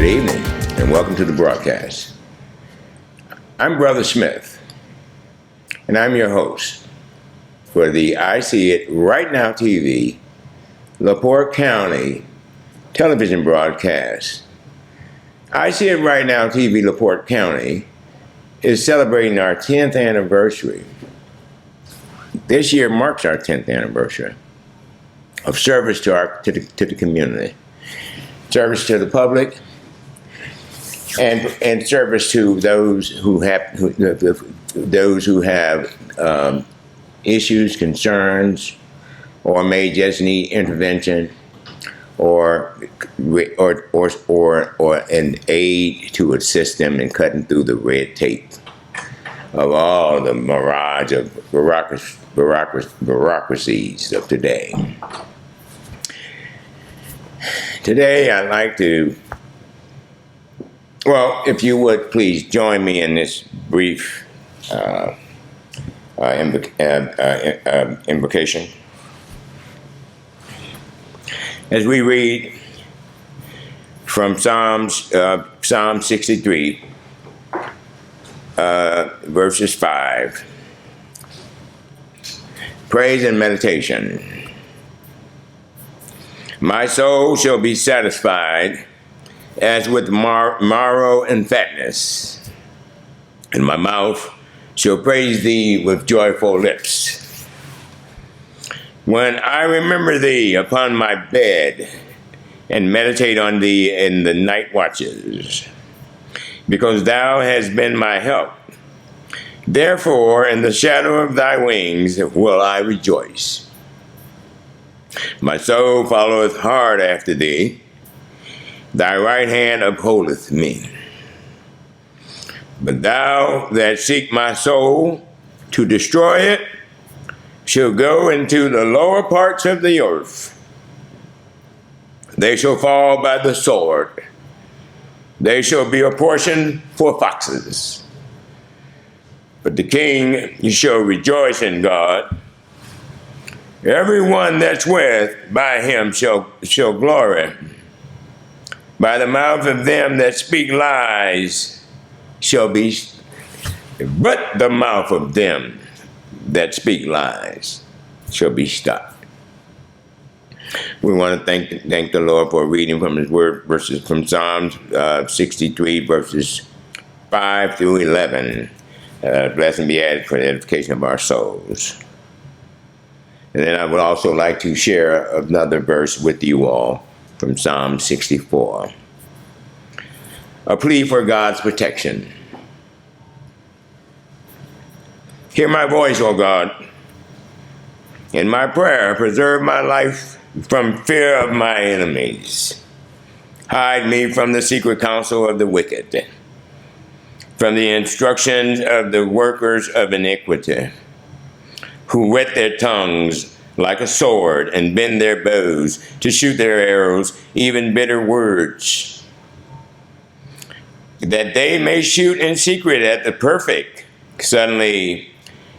Good evening, and welcome to the broadcast. I'm Brother Smith, and I'm your host for the ICIT Right Now TV, LaPorte County television broadcast. ICIT Right Now TV, LaPorte County is celebrating our 10th anniversary. This year marks our 10th anniversary of service to the community, service to the public, and service to those who have issues, concerns, or may just need intervention, or an aid to assist them in cutting through the red tape of all the mirage of bureaucracies of today. Today, I'd like to, if you would please join me in this brief invocation as we read from Psalm 63, verses 5. Praise and meditation. My soul shall be satisfied as with marrow and fatness, and my mouth shall praise thee with joyful lips. When I remember thee upon my bed and meditate on thee in the night watches, because thou hast been my help. Therefore, in the shadow of thy wings will I rejoice. My soul followeth hard after thee. Thy right hand upholdeth me. But thou that seek my soul to destroy it shall go into the lower parts of the earth. They shall fall by the sword. They shall be a portion for foxes. But the king shall rejoice in God. Everyone that's with by him shall glory. By the mouth of them that speak lies shall be, but the mouth of them that speak lies shall be stopped. We want to thank the Lord for reading from His Word, verses from Psalms 63, verses 5 through 11. Blessing be added for the edification of our souls. And then I would also like to share another verse with you all from Psalm 64. A plea for God's protection. Hear my voice, O God. In my prayer, preserve my life from fear of my enemies. Hide me from the secret counsel of the wicked, from the instructions of the workers of iniquity, who whet their tongues like a sword and bend their bows to shoot their arrows, even bitter words, that they may shoot in secret at the perfect. Suddenly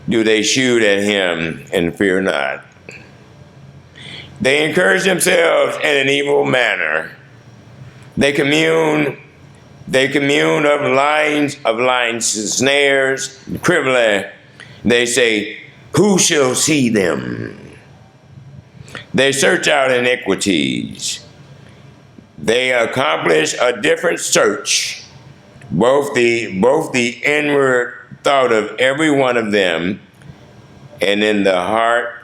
do they shoot at him and fear not. They encourage themselves in an evil manner. They commune of lines, snares, privily. They say, who shall see them? They search out iniquities. They accomplish a different search, both the inward thought of every one of them, and in the heart,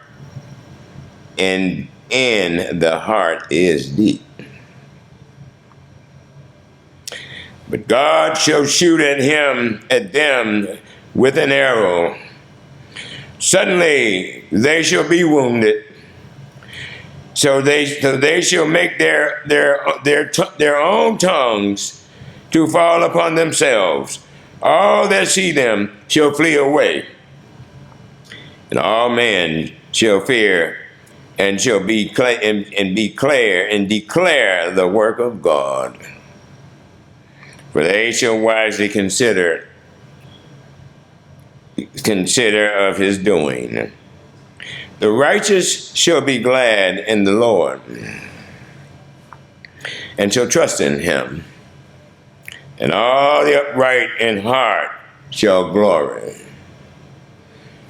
and in the heart is deep. But God shall shoot at them with an arrow. Suddenly they shall be wounded. So they shall make their own tongues to fall upon themselves. All that see them shall flee away, and all men shall fear and shall declare the work of God. For they shall wisely consider of his doing. The righteous shall be glad in the Lord, and shall trust in him. and all the upright in heart shall glory.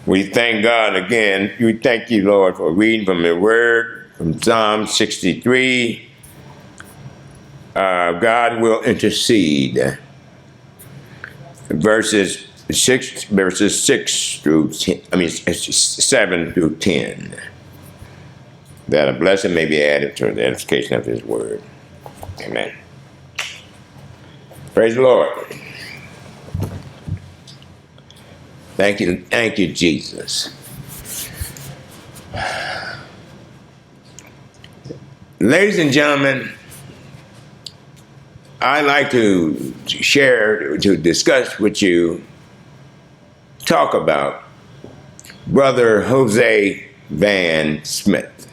We thank God again. We thank you, Lord, for reading from your word, from Psalm 63. God will intercede. Verses 6 through 10, 7 through 10. That a blessing may be added to the edification of his word. Amen. Praise the Lord. Thank you, Jesus. Ladies and gentlemen, I'd like to share, to discuss with you, talk about Brother Jose Van Smith.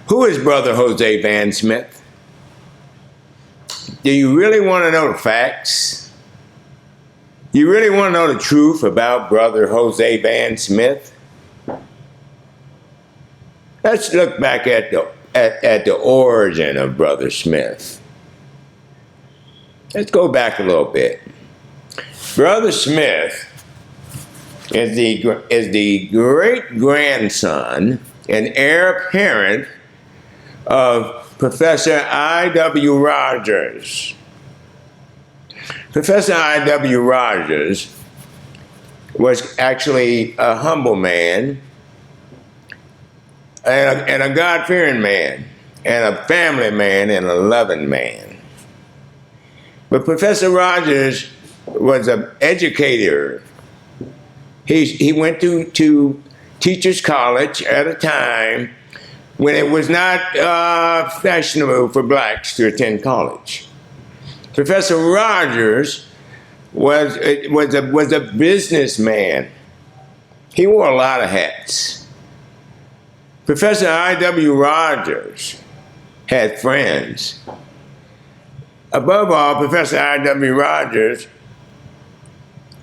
Who is Brother Jose Van Smith? Do you really want to know the facts? You really want to know the truth about Brother Jose Van Smith? Let's look back at the origin of Brother Smith. Let's go back a little bit. Brother Smith is the great-grandson and heir apparent of Professor I.W. Rogers. Professor I.W. Rogers was actually a humble man and a God-fearing man and a family man and a loving man. But Professor Rogers was an educator. He went to Teachers College at a time when it was not fashionable for blacks to attend college. Professor Rogers was a businessman. He wore a lot of hats. Professor I.W. Rogers had friends. Above all, Professor I.W. Rogers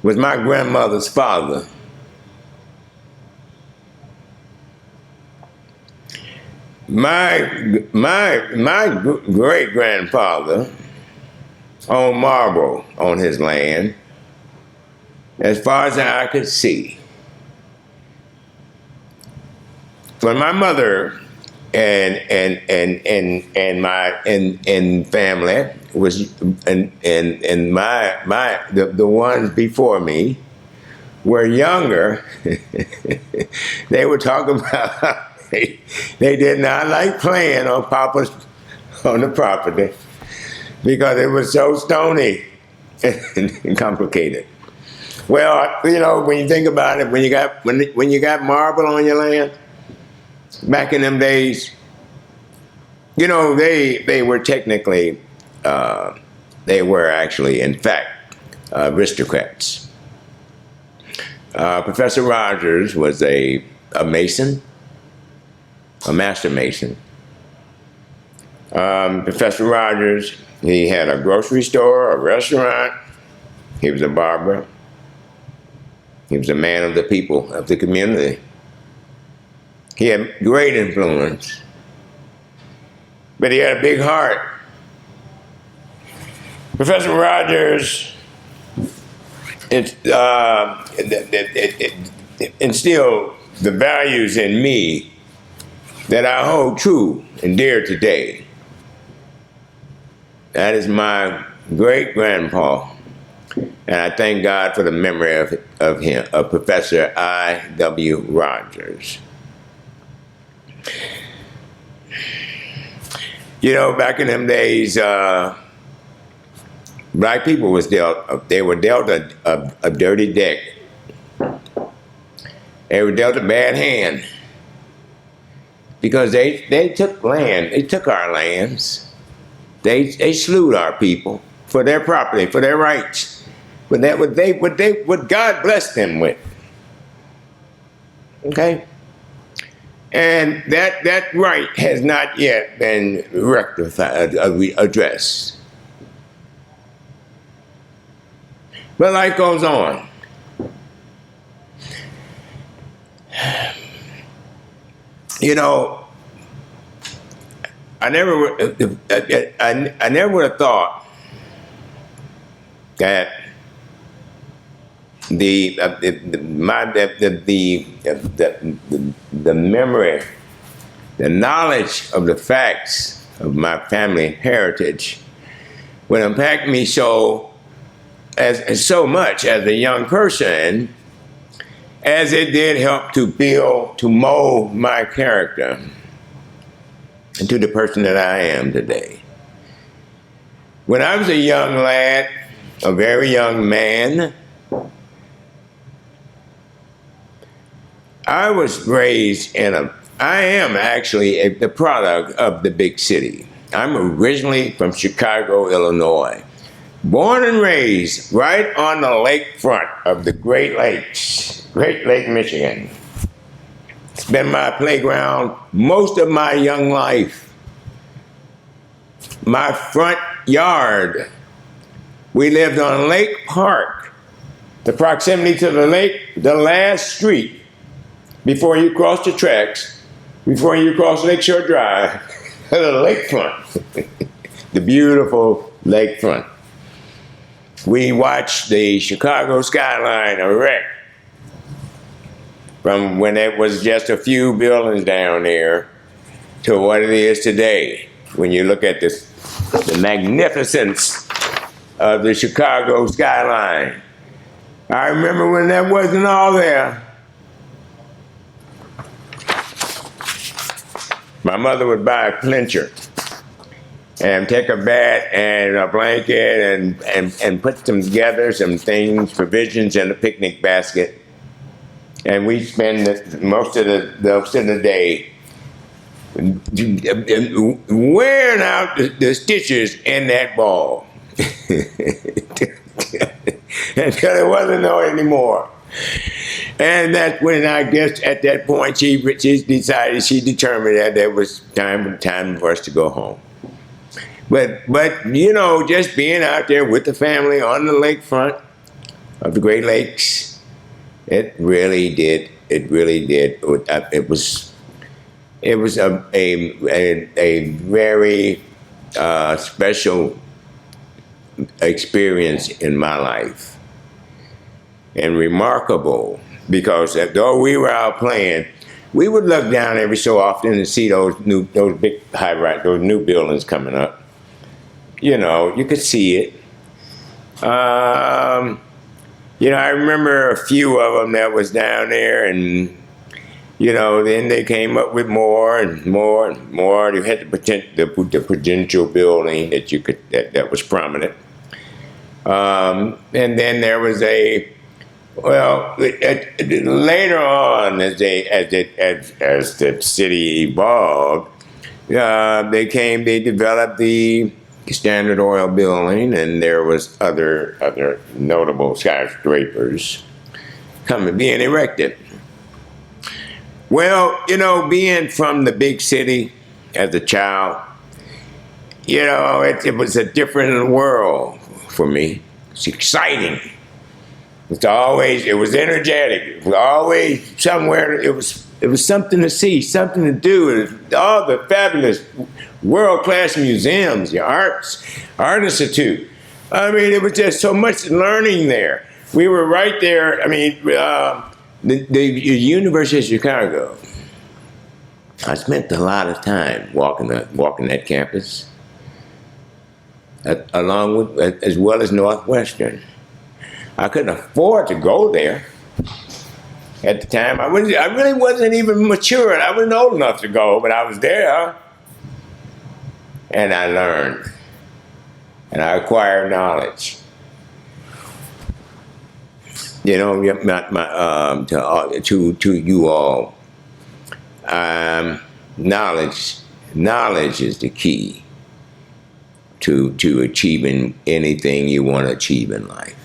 was my grandmother's father. My great-grandfather owned marble on his land as far as I could see. When my mother and family was and the ones before me were younger, they would talk about they did not like playing on the property because it was so stony and complicated. Well, you know, when you think about it, when you got marble on your land, back in them days, you know, they were technically, they were actually, in fact, aristocrats. Professor Rogers was a mason, a master mason. Professor Rogers, he had a grocery store, a restaurant. He was a barber. He was a man of the people, of the community. He had great influence, but he had a big heart. Professor Rogers it instilled the values in me that I hold true and dear today. That is my great-grandpa, and I thank God for the memory of him, of Professor I.W. Rogers. You know, back in them days, black people were dealt a dirty deck. They were dealt a bad hand because they took land, they took our lands. They slew our people for their property, for their rights, what God blessed them with. Okay? And that right has not yet been rectified, addressed. But life goes on. You know, I never would have thought that the memory, the knowledge of the facts of my family heritage would impact me so much as a young person, as it did help to build, to mold my character into the person that I am today. When I was a young lad, a very young man, I was raised I am actually the product of the big city. I'm originally from Chicago, Illinois. Born and raised right on the lakefront of the Great Lakes, Great Lake, Michigan. It's been my playground most of my young life. My front yard, we lived on Lake Park. The proximity to the lake, the last street before you cross the tracks, before you cross Lakeshore Drive, the lakefront, the beautiful lakefront. We watched the Chicago skyline erect from when it was just a few buildings down there to what it is today. When you look at this, the magnificence of the Chicago skyline. I remember when that wasn't all there. My mother would buy a clincher and take a bat and a blanket and put them together, some things, provisions in a picnic basket. And we spend most of the day wearing out the stitches in that ball until it wasn't there anymore. And that's when I guess at that point she determined that it was time for us to go home. But you know, just being out there with the family on the lakefront of the Great Lakes, it really did. It was a very special experience in my life, and remarkable, because though we were out playing, we would look down every so often and see those big high-rise, those new buildings coming up. You know, you could see it. You know, I remember a few of them that was down there, and you know, then they came up with more and more and more. You had the Prudential building that was prominent, and then there was later on as the city evolved, they developed the Standard Oil building, and there was other notable skyscrapers being erected. Well, you know, being from the big city as a child, you know, it was a different world for me. It's exciting. It was energetic. It was always somewhere. It was something to see, something to do. All the fabulous world-class museums, the Art Institute. I mean, it was just so much learning there. We were right there. I mean, the University of Chicago. I spent a lot of time walking that campus, along with as well as Northwestern. I couldn't afford to go there at the time. I really wasn't even mature. I wasn't old enough to go, but I was there. And I learned, and I acquired knowledge. You know, to you all, knowledge is the key to achieving anything you want to achieve in life.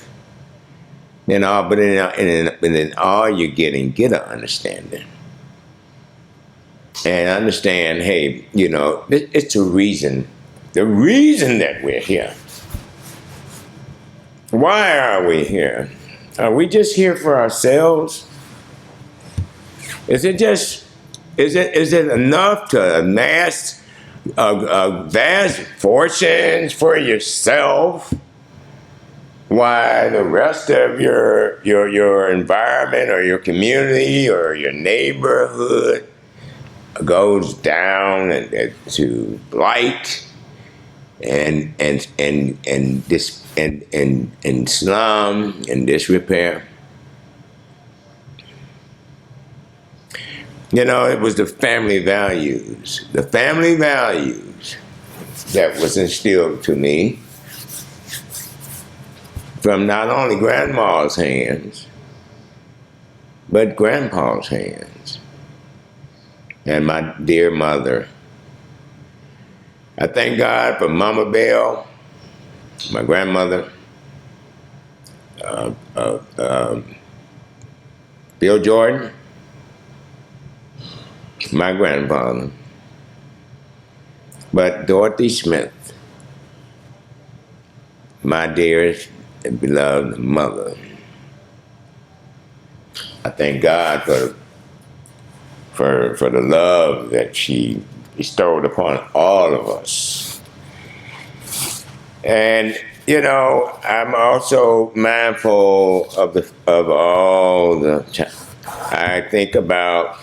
But in all you're getting, get an understanding. And understand, hey, you know, it's the reason that we're here. Why are we here? Are we just here for ourselves? Is it enough to amass vast fortunes for yourself, while the rest of your environment or your community or your neighborhood goes down to blight and slum and disrepair. You know, it was the family values that was instilled to me from not only grandma's hands, but grandpa's hands, and my dear mother. I thank God for Mama Bell, my grandmother, Bill Jordan, my grandfather, but Dorothy Smith, my dearest and beloved mother. I thank God for the love that she bestowed upon all of us. And you know, I'm also mindful of all the. I think about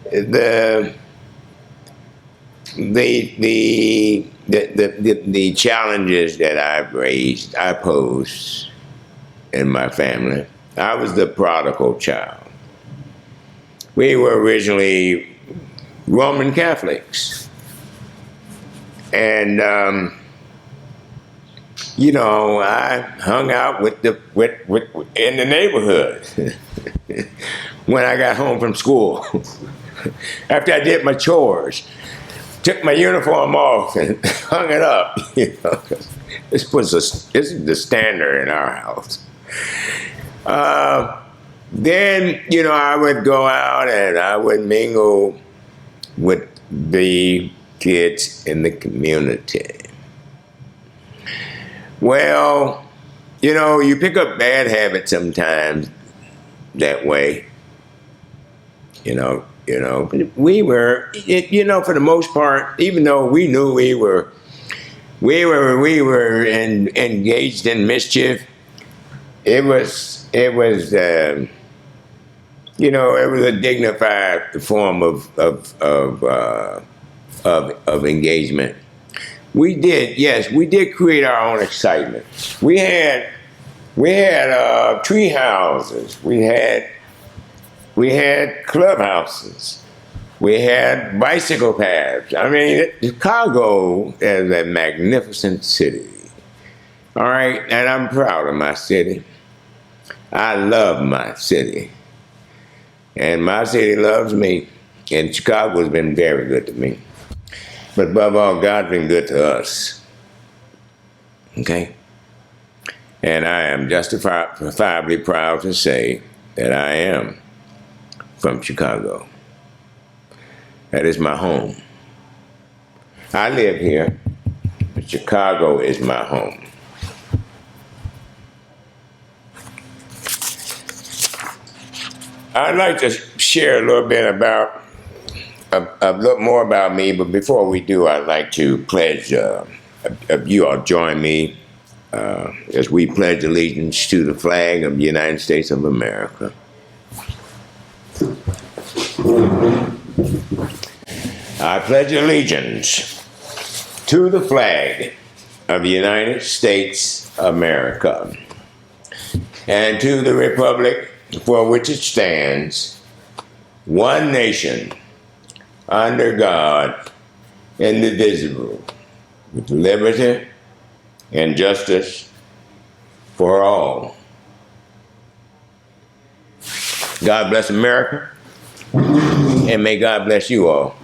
the challenges that I posed in my family. I was the prodigal child. We were originally Roman Catholics, and you know, I hung out with in the neighborhood when I got home from school. After I did my chores, took my uniform off and hung it up. You know, this is the standard in our house. Then, you know, I would go out and I would mingle with the kids in the community. Well, you know, you pick up bad habits sometimes that way. You know, we were, you know, for the most part, even though we knew we were engaged in mischief, it was you know, it was a dignified form of engagement. We did create our own excitement. We had tree houses. We had clubhouses. We had bicycle paths. I mean, Chicago is a magnificent city. All right, and I'm proud of my city. I love my city. And my city loves me. And Chicago's been very good to me. But above all, God's been good to us. Okay? And I am justifiably proud to say that I am from Chicago. That is my home. I live here, but Chicago is my home. I'd like to share a little bit about a little more about me, but before we do, I'd like to pledge, you all join me as we pledge allegiance to the flag of the United States of America. I pledge allegiance to the flag of the United States of America and to the republic for which it stands, one nation, under God, indivisible, with liberty and justice for all. God bless America, and may God bless you all.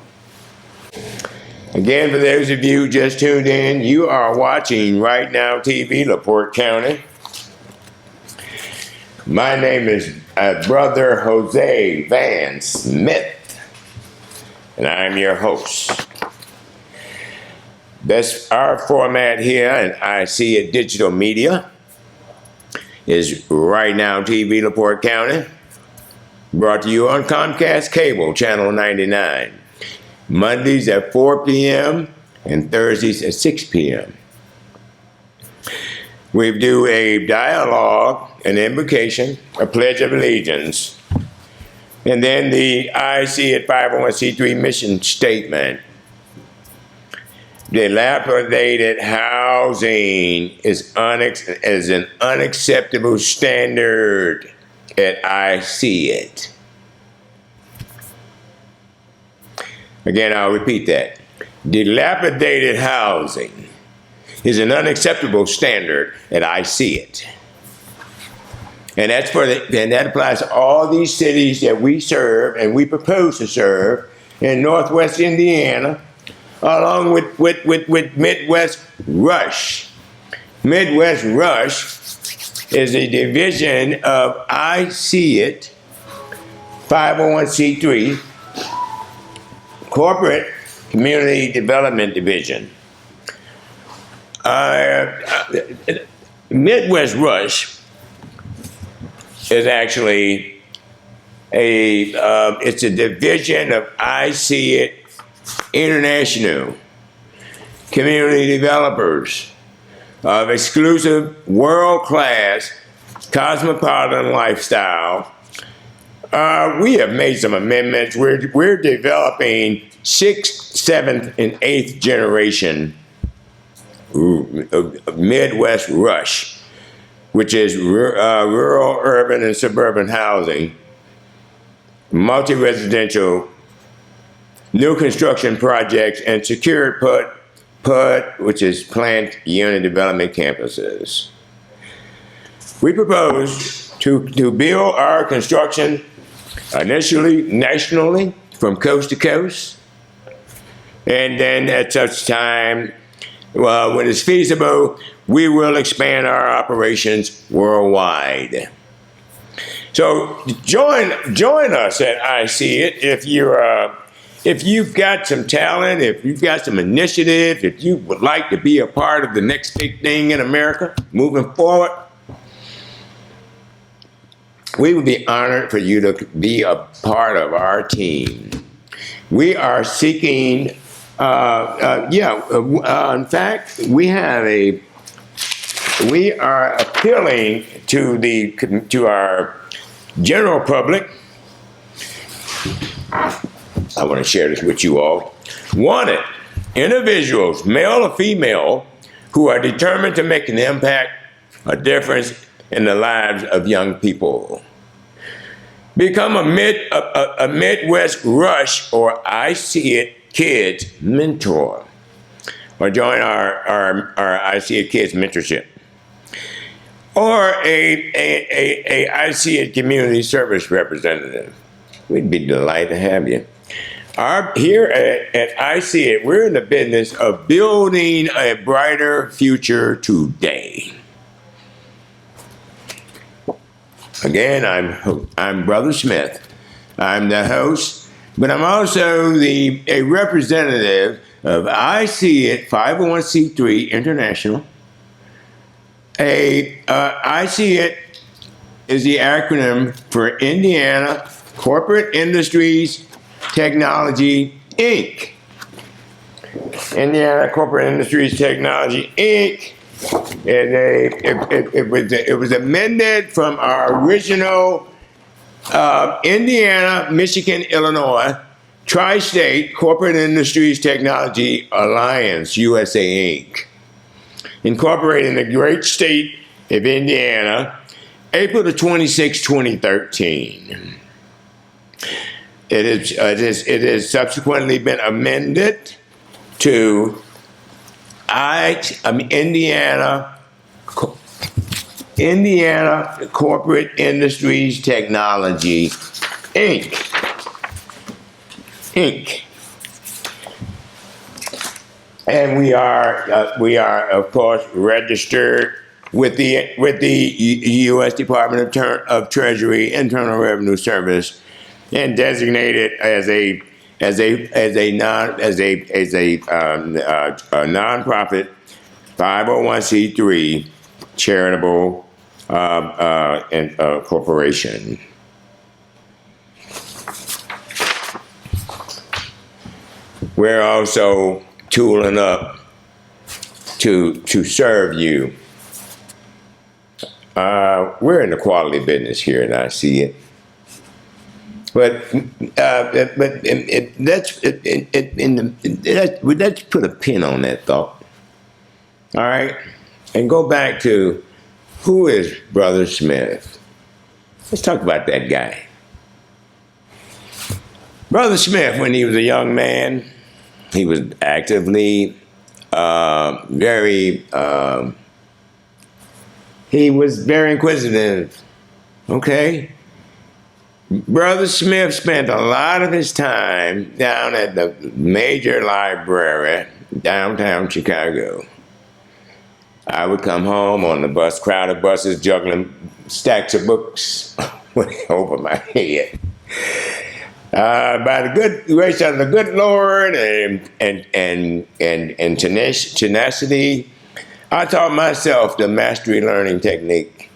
Again, for those of you who just tuned in, you are watching Right Now TV, LaPorte County. My name is Brother Jose Van Smith, and I'm your host. That's our format here at ICIT Digital Media is Right Now TV, LaPorte County, brought to you on Comcast Cable, Channel 99. Mondays at 4 p.m. and Thursdays at 6 p.m. We do a dialogue, an invocation, a pledge of allegiance, and then the ICIT 501c3 mission statement. Dilapidated housing is an unacceptable standard at ICIT. Again, I'll repeat that. Dilapidated housing is an unacceptable standard at ICIT. And that applies to all these cities that we serve and we propose to serve in Northwest Indiana, along with Midwest Rush. Midwest Rush is a division of ICIT 501c3 Corporate Community Development Division. Midwest Rush is actually it's a division of ICIT International Community Developers of exclusive world-class cosmopolitan lifestyle. We have made some amendments. We're developing 6th, 7th, and 8th generation Midwest Rush, which is rural, urban, and suburban housing, multi-residential, new construction projects, and secured PUD, which is Plant Unit Development Campuses. We propose to build our construction initially nationally from coast to coast, and then at such time, when it's feasible, we will expand our operations worldwide. So join us at ICIT if you've got some talent, if you've got some initiative, if you would like to be a part of the next big thing in America moving forward. We would be honored for you to be a part of our team. We are seeking, in fact, we are appealing to our general public. I want to share this with you all. Wanted individuals, male or female, who are determined to make an impact, a difference in the lives of young people. Become a Midwest Rush or ICIT Kids mentor, or join our ICIT Kids mentorship, or a ICIT community service representative. We'd be delighted to have you. Here at ICIT, we're in the business of building a brighter future today. Again, I'm Brother Smith. I'm the host, but I'm also a representative of ICIT 501c3 International. ICIT is the acronym for Indiana Corporate Industries Technology, Inc. Indiana Corporate Industries Technology, Inc. It was amended from our original Indiana, Michigan, Illinois Tri-State Corporate Industries Technology Alliance, USA, Inc. Incorporated in the great state of Indiana, April the 26th, 2013. It has subsequently been amended to Indiana Corporate Industries Technology, Inc. And we are of course registered with the U.S. Department of Treasury Internal Revenue Service, and designated as a nonprofit 501c3 charitable corporation. we're also tooling up to serve you. We're in the quality business here, and I see it. But let's put a pin on that thought. All right, and go back to who is Brother Smith. Let's talk about that guy. Brother Smith, when he was a young man, he was actively he was very inquisitive. Okay. Brother Smith spent a lot of his time down at the major library downtown Chicago. I would come home on the bus, crowded buses, juggling stacks of books over my head. By the good grace of the good Lord and tenacity, I taught myself the mastery learning technique.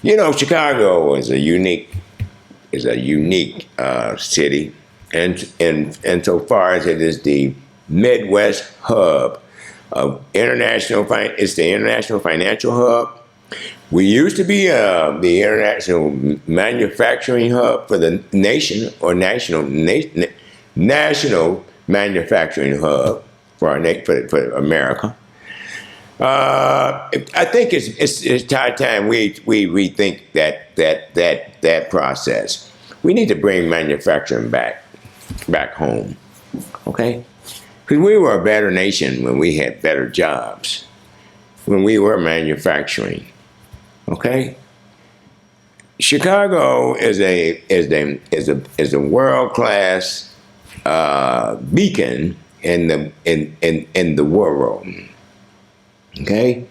You know, Chicago is a unique city, and so far as it is the Midwest hub of it's the international financial hub. We used to be the international manufacturing hub for the nation, or national manufacturing hub for America. I think it's time we rethink that process. We need to bring manufacturing back home, okay? Because we were a better nation when we had better jobs, when we were manufacturing, okay? Chicago is a world-class beacon in the world. Okay,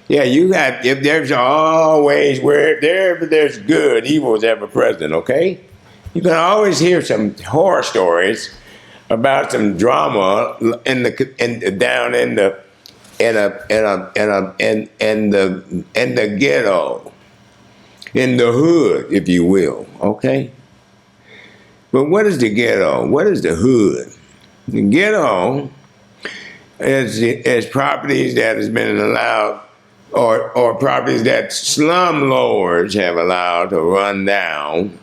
yeah, if there's always wherever there's good, evil is ever present. Okay, you can always hear some horror stories about some drama down in the ghetto, in the hood, if you will. Okay, but what is the ghetto? What is the hood? The ghetto is properties that has been allowed, or properties that slum lords have allowed to run down.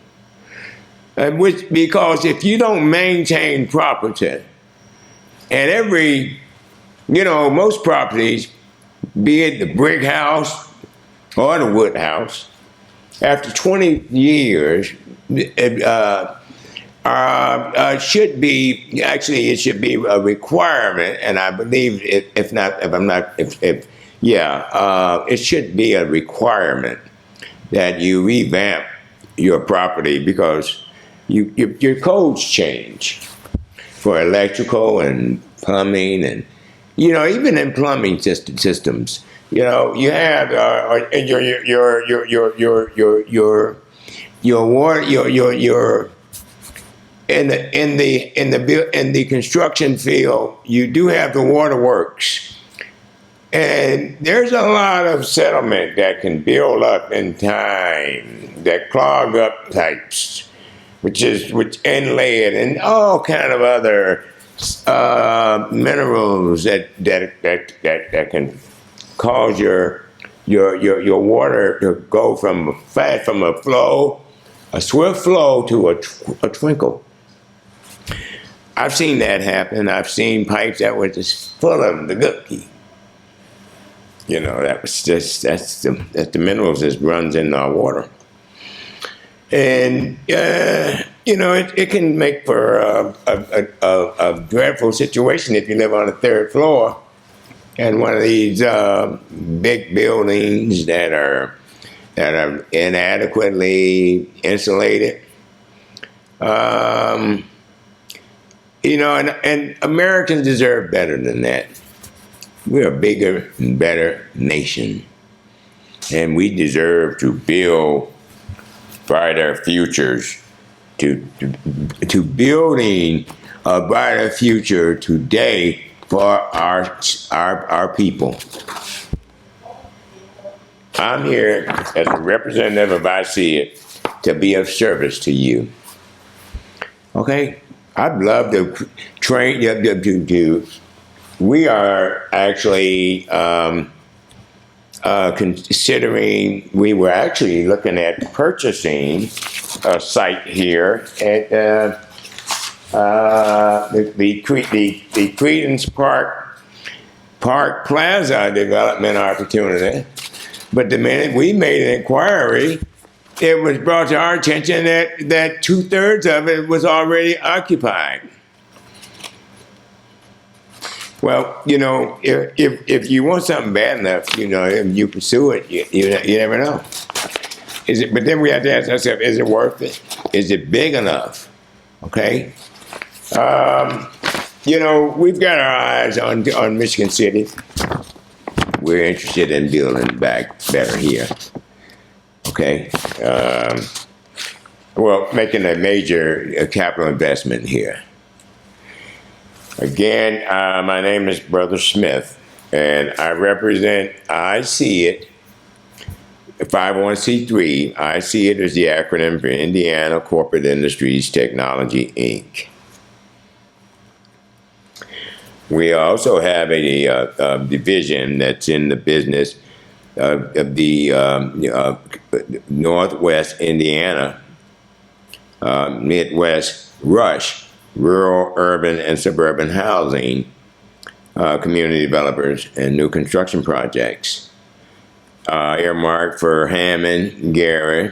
Because if you don't maintain property, and most properties, be it the brick house or the wood house, after 20 years, it should be a requirement, and I believe it should be a requirement that you revamp your property, because your codes change for electrical and plumbing, and even in plumbing systems, you have your water, in the construction field, you do have the waterworks, and there's a lot of settlement that can build up in time that clog up pipes, which lead and all kind of other minerals that can cause your water to go from a swift flow to a trickle. I've seen that happen. I've seen pipes that were just full of the gookie. That's the minerals that runs in our water. And, it can make for a dreadful situation if you live on the third floor and one of these big buildings that are inadequately insulated. And Americans deserve better than that. We're a bigger and better nation, and we deserve to build brighter futures, to building a brighter future today for our people. I'm here as a representative of ICIT to be of service to you. Okay? I'd love to train to. We are actually considering. We were actually looking at purchasing a site here at the Credence Park Plaza development opportunity. But the minute we made an inquiry, it was brought to our attention that 2/3 of it was already occupied. Well, if you want something bad enough, and you pursue it, you never know. But then we have to ask ourselves, is it worth it? Is it big enough? Okay. We've got our eyes on Michigan City. We're interested in building back better here. Okay. Making a major capital investment here. Again, my name is Brother Smith, and I represent ICIT, 501c3. ICIT is the acronym for Indiana Corporate Industries Technology, Inc. We also have a division that's in the business of the Northwest Indiana, Midwest Rush, rural, urban, and suburban housing, community developers, and new construction projects. Earmarked for Hammond, Gary,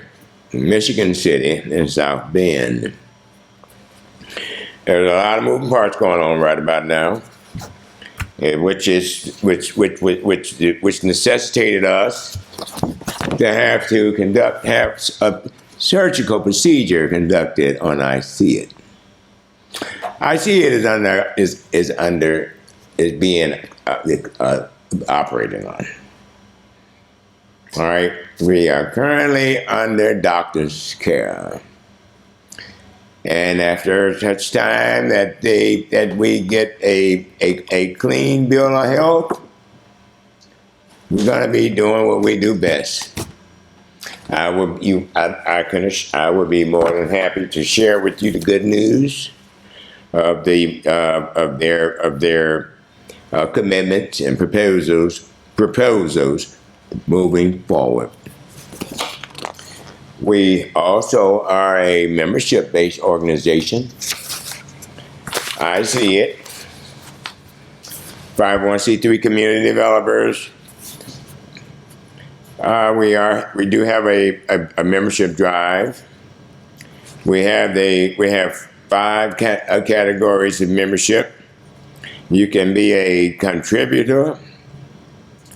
Michigan City, and South Bend. There's a lot of moving parts going on right about now, which necessitated us to have a surgical procedure conducted on ICIT. ICIT is being operated on. All right, we are currently under doctor's care. And after such time that we get a clean bill of health, we're going to be doing what we do best. I would be more than happy to share with you the good news of their commitments and proposals moving forward. We also are a membership-based organization. ICIT, 501c3 community developers. We do have a membership drive. We have 5 categories of membership. You can be a contributor,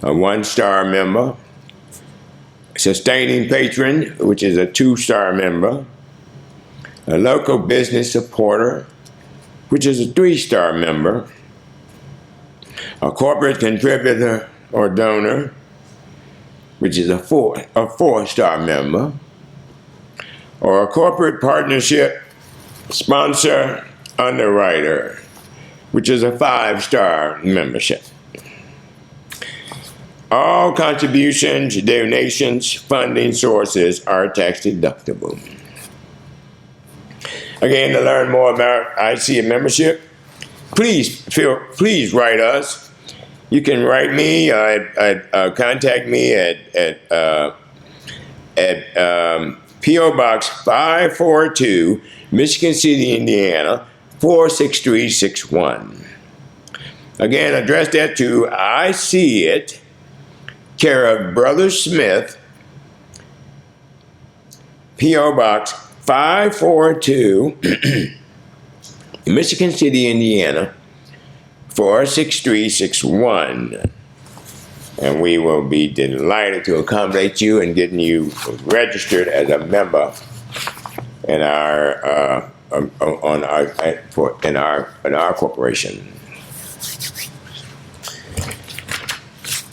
a 1-star member, sustaining patron, which is a 2-star member, a local business supporter, which is a 3-star member, a corporate contributor or donor, which is a 4-star member, or a corporate partnership sponsor underwriter, which is a 5-star membership. All contributions, donations, funding sources are tax deductible. Again, to learn more about ICIT membership, please write us. You can write me, contact me at P.O. Box 542, Michigan City, Indiana, 46361. Again, address that to ICIT, care of Brother Smith, P.O. Box 542, Michigan City, Indiana, 46361. And we will be delighted to accommodate you and getting you registered as a member in our corporation.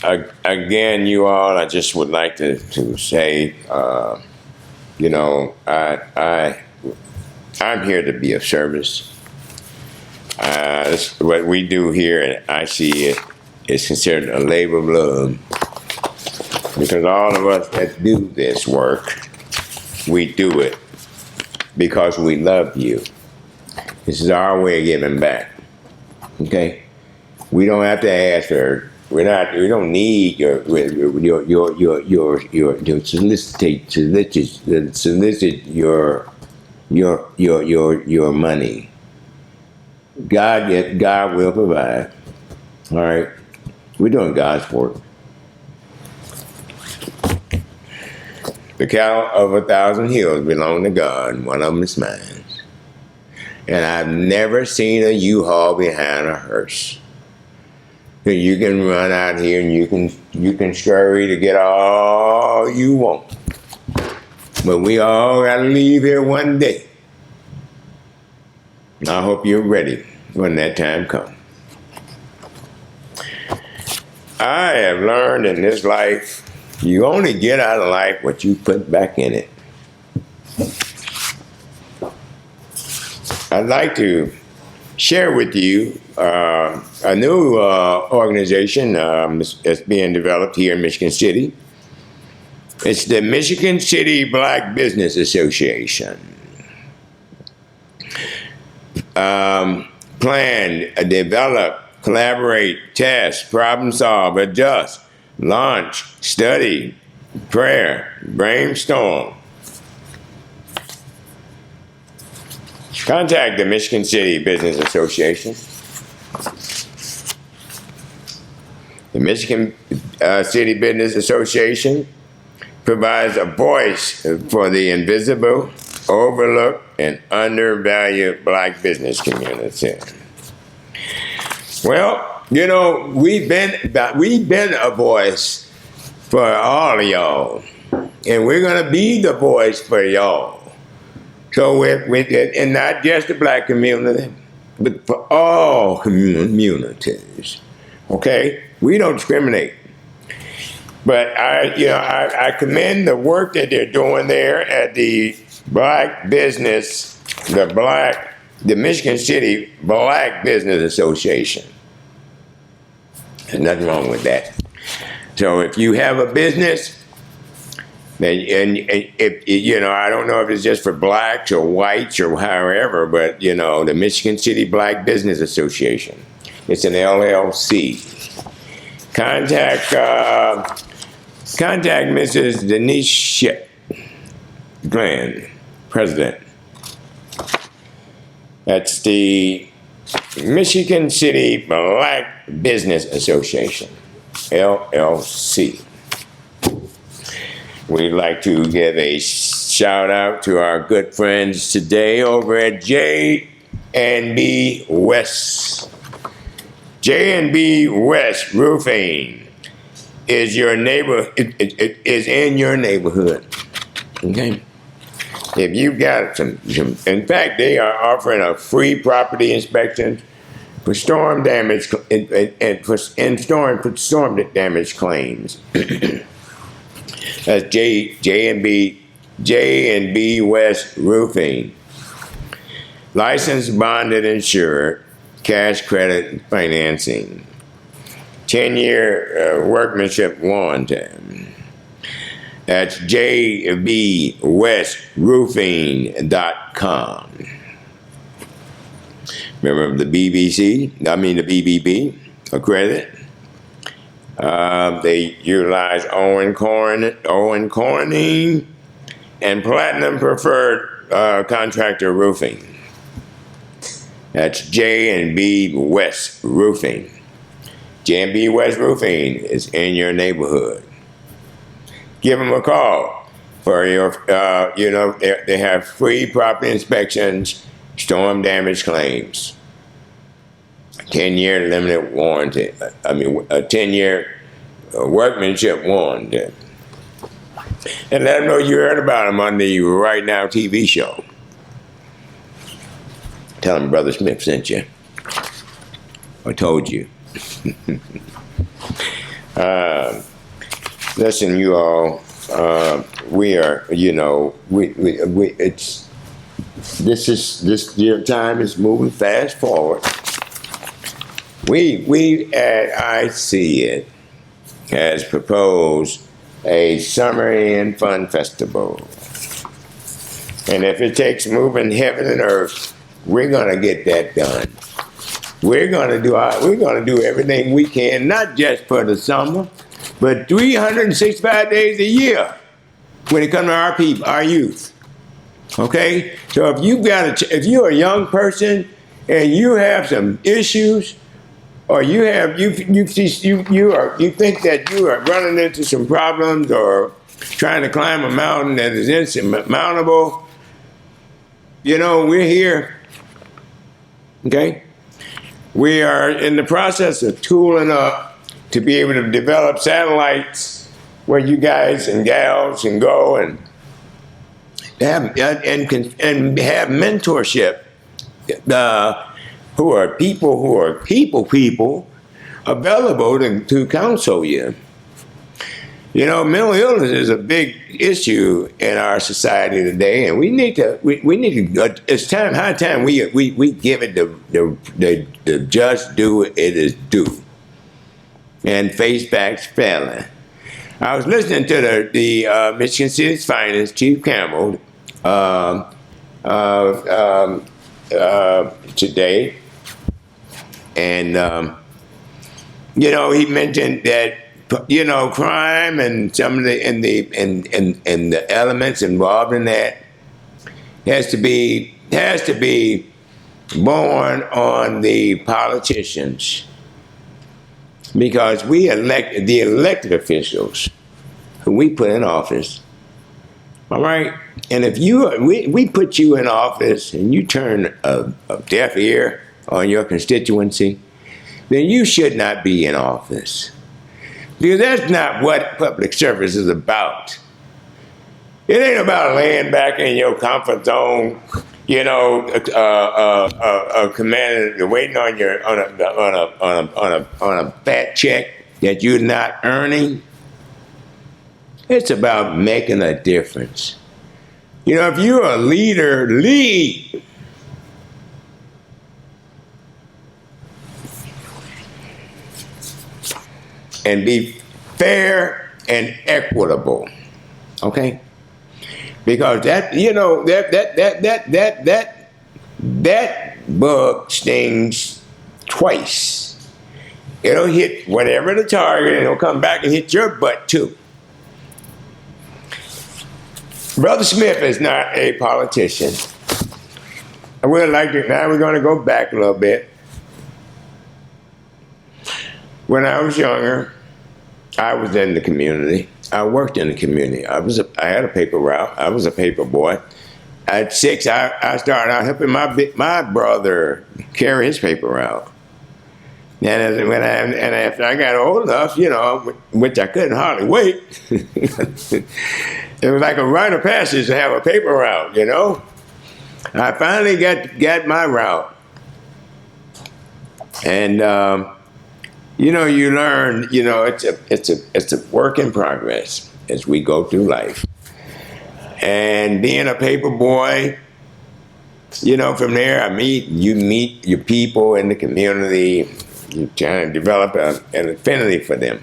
Again, you all, I just would like to say, I'm here to be of service. What we do here at ICIT is considered a labor of love, because all of us that do this work, we do it because we love you. This is our way of giving back. Okay? We don't have to ask for. We don't need your solicit your money. God will provide. All right, we're doing God's work. The cattle of 1,000 hills belong to God, and one of them is mine. And I've never seen a U-Haul behind a hearse. So you can run out here and you can scurry to get all you want. But we all gotta leave here one day. I hope you're ready when that time comes. I have learned in this life, you only get out of life what you put back in it. I'd like to share with you a new organization that's being developed here in Michigan City. It's the Michigan City Black Business Association. Plan, develop, collaborate, test, problem solve, adjust, launch, study, prayer, brainstorm. Contact the Michigan City Business Association. The Michigan City Business Association provides a voice for the invisible, overlooked, and undervalued black business community. Well, you know, we've been a voice for all of y'all, and we're gonna be the voice for y'all. So and not just the black community, but for all communities. Okay, we don't discriminate. But I commend the work that they're doing there at the Black Business, the Michigan City Black Business Association. There's nothing wrong with that. So if you have a business, and if I don't know if it's just for blacks or whites or however, but the Michigan City Black Business Association. It's an LLC. Contact Mrs. Denise Glenn, President. That's the Michigan City Black Business Association, LLC. We'd like to give a shout out to our good friends today over at J&B West. J&B West Roofing is your neighbor. It is in your neighborhood. Okay. If you've got some, in fact, they are offering a free property inspection for storm damage and for storm damage claims. That's J&B West Roofing. Licensed, bonded, insured, cash credit financing. 10-year workmanship warranty. That's jbwestroofing.com. Remember the BBB accredited. They utilize Owen Corning and Platinum Preferred Contractor Roofing. That's J&B West Roofing. J&B West Roofing is in your neighborhood. Give them a call for your, they have free property inspections, storm damage claims, 10-year limited warranty, a 10-year workmanship warranty. And let them know you heard about them on the Right Now TV show. Tell them Brother Smith sent you. I told you. Listen, you all, we are, this time is moving fast forward. We at ICIT has proposed a Summer and Fun Festival. And if it takes moving heaven and earth we're going to get that done. We're going to do everything we can, not just for the summer, but 365 days a year when it comes to our people, our youth. Okay? So if you're a young person and you have some issues, or you think that you are running into some problems or trying to climb a mountain that is insurmountable, we're here. Okay? We are in the process of tooling up to be able to develop satellites where you guys and gals can go and have mentorship. Who are people available to counsel you. Mental illness is a big issue in our society today, and we need to. It's high time we give it the just due it is due, and face facts fairly. I was listening to the Michigan City's finest, Chief Campbell, today, and he mentioned that crime and some of the elements involved in that has to be borne on the politicians, because we elect the elected officials who we put in office. All right, and if we put you in office and you turn a deaf ear on your constituency, then you should not be in office. Because that's not what public service is about. It ain't about laying back in your comfort zone, commanding, waiting on a fat check that you're not earning. It's about making a difference. If you're a leader, lead. And be fair and equitable, okay? Because that bug stings twice. It'll hit whatever the target, and it'll come back and hit your butt too. Brother Smith is not a politician. Now we're going to go back a little bit. When I was younger, I was in the community. I worked in the community. I had a paper route. I was a paper boy. At 6, I started out helping my brother carry his paper route. And after I got old enough, which I couldn't hardly wait, it was like a rite of passage to have a paper route. I finally got my route, and you learn, it's a work in progress as we go through life. And being a paper boy, from there you meet your people in the community. You try to develop an affinity for them.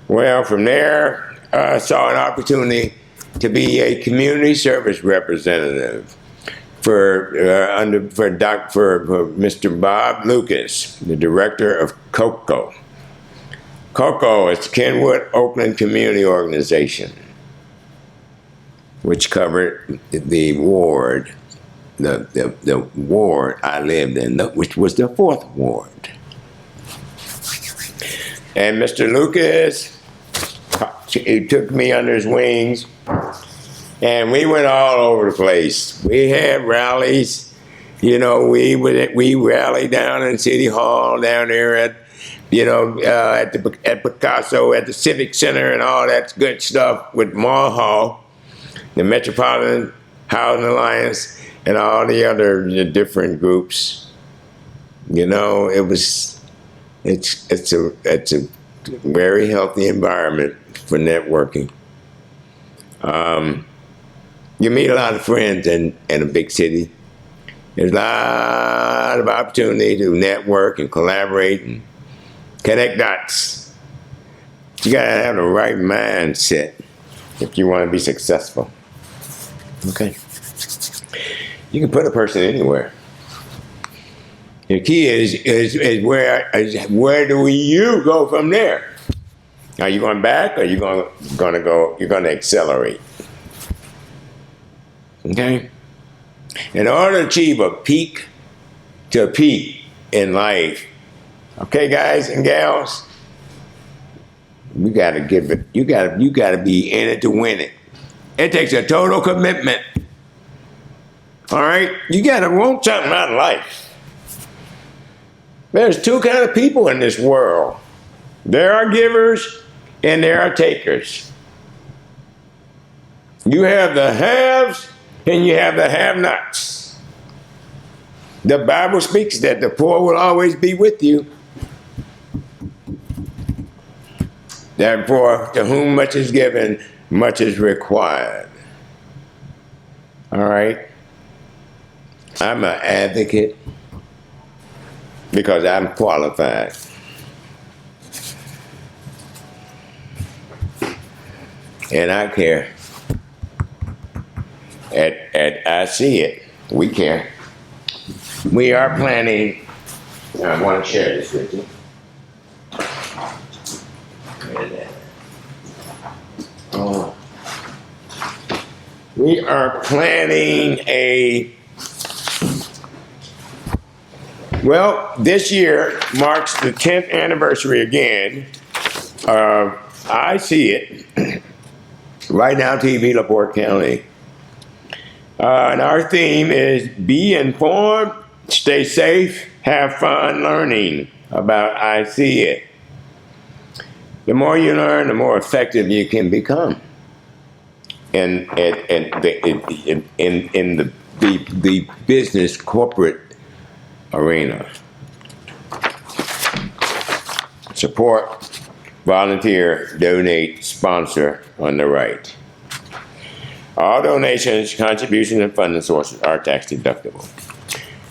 Well, from there, I saw an opportunity to be a community service representative for Mr. Bob Lucas, the director of COCO. COCO is Kenwood Oakland Community Organization, which covered the ward, the ward I lived in, which was the 4th ward. And Mr. Lucas, he took me under his wings, and we went all over the place. We had rallies. We rallied down in City Hall, down there at Picasso, at the Civic Center, and all that good stuff with Mall Hall, the Metropolitan Housing Alliance, and all the other different groups. It's a very healthy environment for networking. You meet a lot of friends in a big city. There's a lot of opportunity to network and collaborate and connect dots. You gotta have the right mindset if you want to be successful. Okay. You can put a person anywhere. The key is where do you go from there? Are you going back, or are you going to go? You're going to accelerate. Okay. In order to achieve a peak to peak in life, okay, guys and gals, you got to give it. You got to be in it to win it. It takes a total commitment. All right, you got to want something out of life. There's two kinds of people in this world. There are givers and there are takers. You have the haves and you have the have-nots. The Bible speaks that the poor will always be with you. Therefore, to whom much is given, much is required. All right? I'm an advocate because I'm qualified. And I care. At ICIT, we care. We are planning, I want to share this with you. Oh. We are planning this year marks the 10th anniversary again of ICIT, Right Now TV, LaPorte County. And our theme is be informed, stay safe, have fun learning about ICIT. The more you learn, the more effective you can become in the business corporate arena. Support, volunteer, donate, sponsor on the right. All donations, contributions, and funding sources are tax deductible.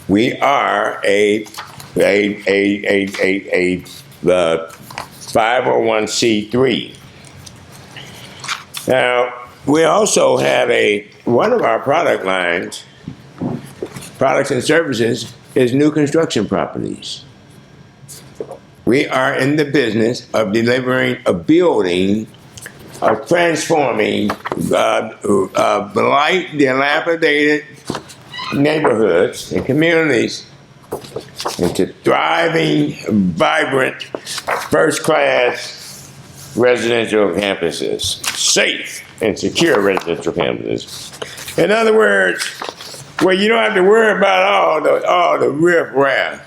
We are the 501c3. Now, we also have one of our product lines, products and services, is new construction properties. We are in the business of delivering a building, of transforming blight, dilapidated neighborhoods and communities into thriving, vibrant, first-class residential campuses, safe and secure residential campuses. In other words, where you don't have to worry about all the riff-raff,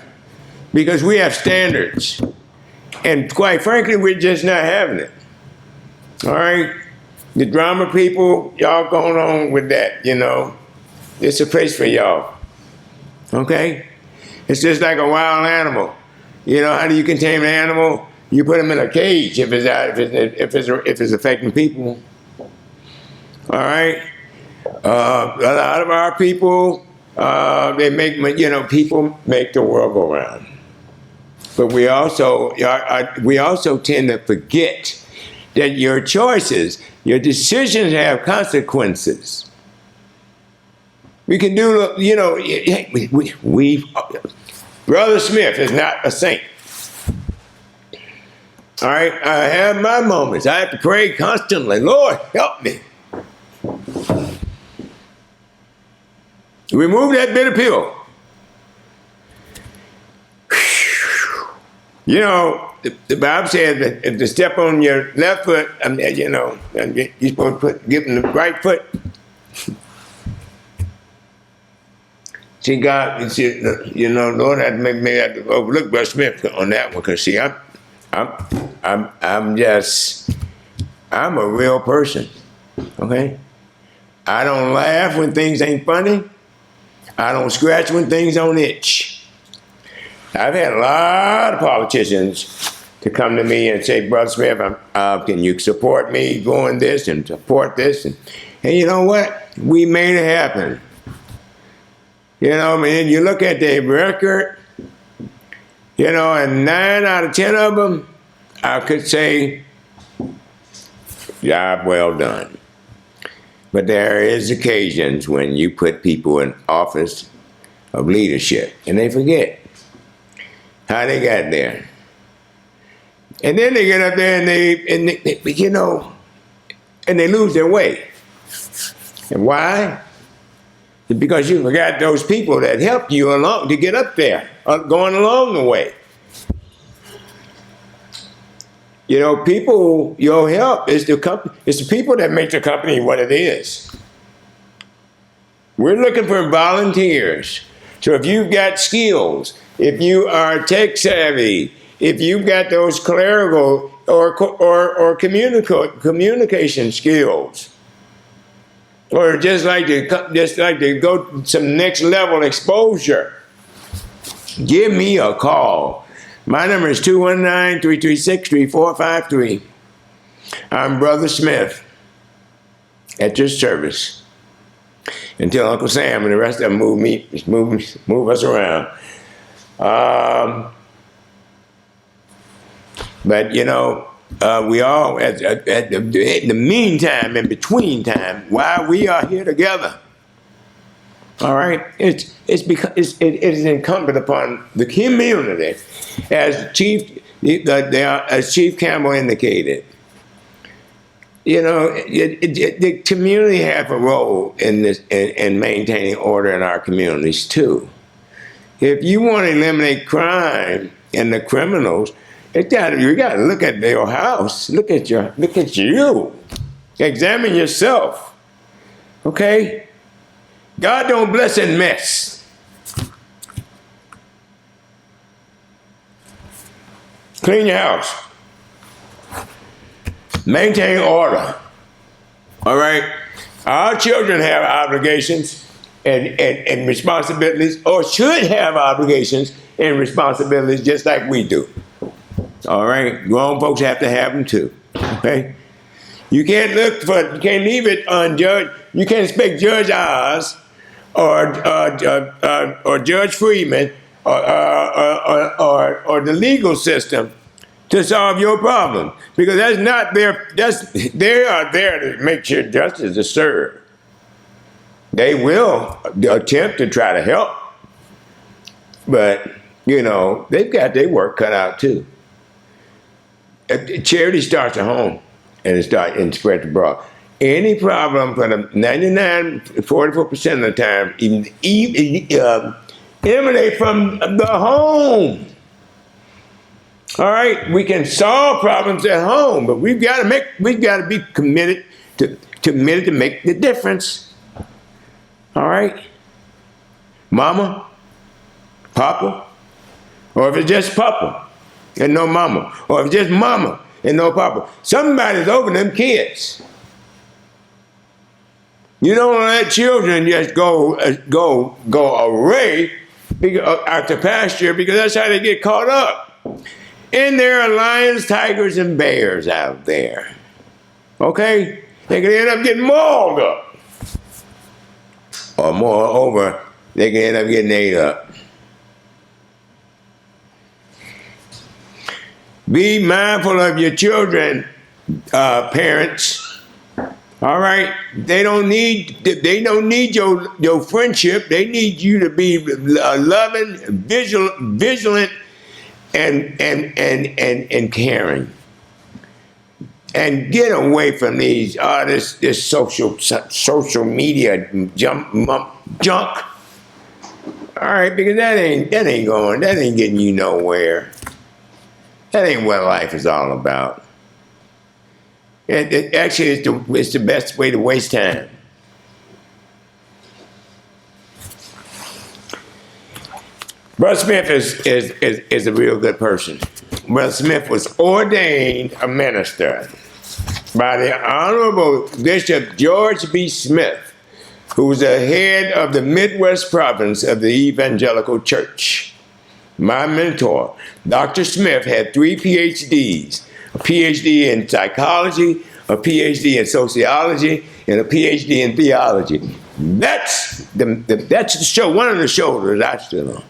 because we have standards, and quite frankly, we're just not having it. All right, the drama people, y'all going on with that, you know. It's a place for y'all. Okay, it's just like a wild animal. You know, how do you contain an animal? You put him in a cage if it's affecting people. All right, a lot of our people, people make the world go round. But we also tend to forget that your choices, your decisions have consequences. We can do, Brother Smith is not a saint. All right, I have my moments. I have to pray constantly. Lord, help me. Remove that bitter pill. You know, the Bible says that if you step on your left foot, you're supposed to give them the right foot. See, God, Lord had to make me have to overlook Brother Smith on that one, because see, I'm a real person. Okay, I don't laugh when things ain't funny. I don't scratch when things don't itch. I've had a lot of politicians to come to me and say, Brother Smith, can you support me doing this and support this? And you know what? We made it happen. You know, man, you look at the record, and 9 out of 10 of them, I could say, job well done. But there is occasions when you put people in office of leadership and they forget how they got there. And then they get up there and they you know, and they lose their way. And why? It's because you forgot those people that helped you along to get up there, going along the way. You know, people, your help is the company. It's the people that make the company what it is. We're looking for volunteers. So if you've got skills, if you are tech savvy, if you've got those clerical or communication skills, or just like to go some next level exposure, give me a call. My number is 219-336-3453. I'm Brother Smith at your service. Until Uncle Sam and the rest of them move us around. But you know, we all in the meantime, in between time, while we are here together. All right, it is incumbent upon the community, as Chief Campbell indicated. You know, the community have a role in this in maintaining order in our communities too. If you want to eliminate crime and the criminals, you got to look at your house. Look at you. Examine yourself. Okay. God don't bless in mess. Clean your house. Maintain order. All right? Our children have obligations and responsibilities, or should have obligations and responsibilities just like we do. All right? Grown folks have to have them too. Okay? You can't leave it unjudged. You can't expect Judge Oz or Judge Freeman or the legal system to solve your problem, because that's not they are there to make sure justice is served. They will attempt to try to help, but you know they've got their work cut out too. Charity starts at home and spreads abroad. Any problem for the 44% of the time emanate from the home. All right, we can solve problems at home, but we've got to be committed to make the difference. All right, mama, papa, or if it's just papa and no mama, or if it's just mama and no papa, somebody's over them kids. You don't let children just go away out to pasture, because that's how they get caught up. And there are lions, tigers, and bears out there. Okay? They can end up getting mauled up. Or moreover, they can end up getting ate up. Be mindful of your children, parents. All right? They don't need your friendship. They need you to be loving, vigilant, and caring, and get away from this social media junk. All right, because that ain't getting you nowhere. That ain't what life is all about. Actually, it's the best way to waste time. Brother Smith is a real good person. Brother Smith was ordained a minister by the Honorable Bishop George B. Smith, who was the head of the Midwest province of the Evangelical Church. My mentor, Dr. Smith, had 3 PhDs, a PhD in psychology, a PhD in sociology, and a PhD in theology. That's the show, one of the shoulders I stood on.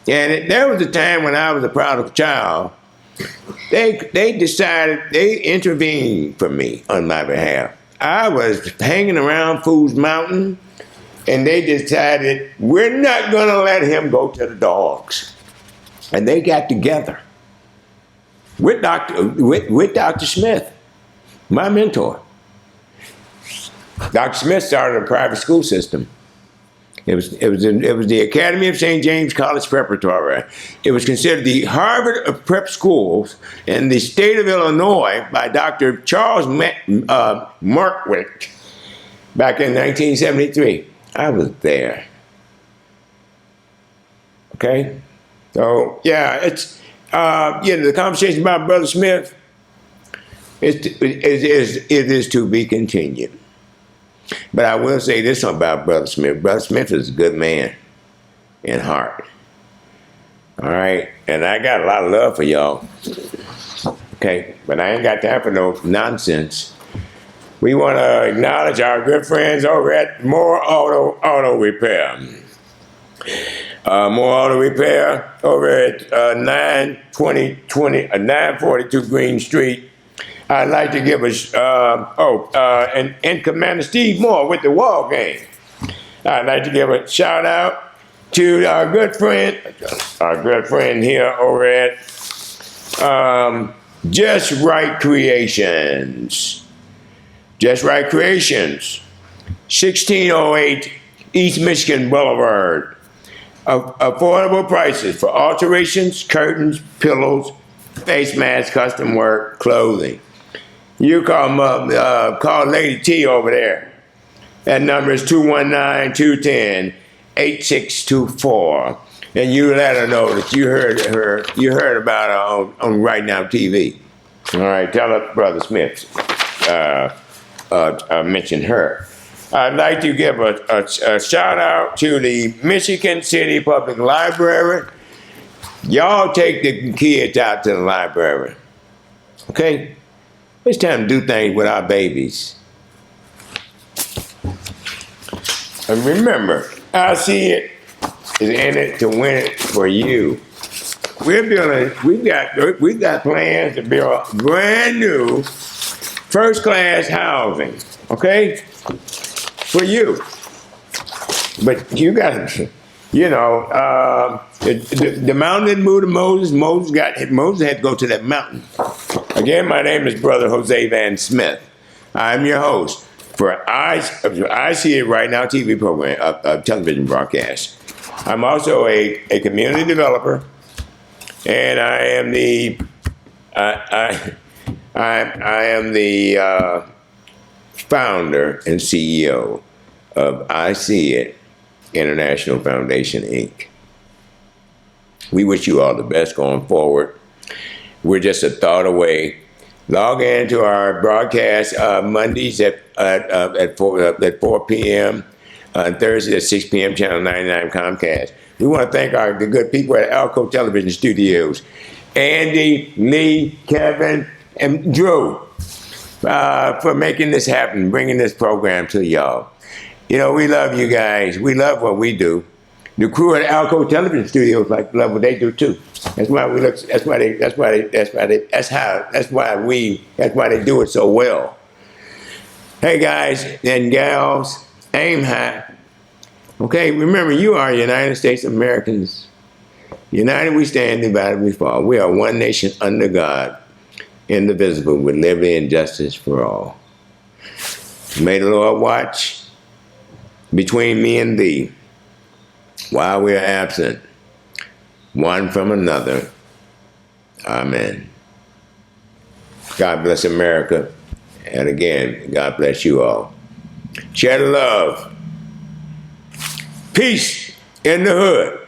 And there was a time when I was a prodigal child. They decided, they intervened for me on my behalf. I was hanging around Fool's Mountain, and they decided, we're not going to let him go to the dogs. And they got together with Dr. Smith, my mentor. Dr. Smith started a private school system. It was the Academy of St. James College Preparatory. It was considered the Harvard of prep schools in the state of Illinois by Dr. Charles Markwick back in 1973. I was there. Okay? So, yeah, it's, the conversation about Brother Smith, it is to be continued. But I will say this about Brother Smith. Brother Smith is a good man in heart. All right? And I got a lot of love for y'all. Okay? But I ain't got time for no nonsense. We want to acknowledge our good friends over at More Auto Repair. More Auto Repair over at 942 Green Street. I'd like to give and Commander Steve Moore with the Wall Game. I'd like to give a shout out to our good friend here over at Just Right Creations. Just Right Creations, 1608 East Michigan Boulevard. Affordable prices for alterations, curtains, pillows, face masks, custom work, clothing. You call them up, call Lady T over there. That number is 219-210-8624. And you let her know that you heard about her on Right Now TV. All right, tell her Brother Smith mentioned her. I'd like to give a shout out to the Michigan City Public Library. Y'all take the kids out to the library. Okay? It's time to do things with our babies. And remember, ICIT is in it to win it for you. We've got plans to build brand new first-class housing, okay? For you. But you got to, the mountain that moved to Moses, Moses had to go to that mountain. Again, my name is Brother Jose Van Smith. I'm your host for ICIT Right Now TV program, television broadcast. I'm also a community developer, and I am the founder and CEO of ICIT International Foundation, Inc. We wish you all the best going forward. We're just a thought away. Log into our broadcast Mondays at 4 p.m. Thursdays at 6 p.m. Channel 99 Comcast. We want to thank the good people at Alco Television Studios, Andy, Lee, Kevin, and Drew, for making this happen, bringing this program to y'all. We love you guys. We love what we do. The crew at Alco Television Studios love what they do too. That's why we look. That's why they do it so well. Hey guys and gals, aim high. Okay, remember you are United States Americans. United we stand, divided we fall. We are one nation under God, indivisible, with liberty and justice for all. May the Lord watch between me and thee while we are absent, one from another. Amen. God bless America. And again, God bless you all. Share the love. Peace in the hood.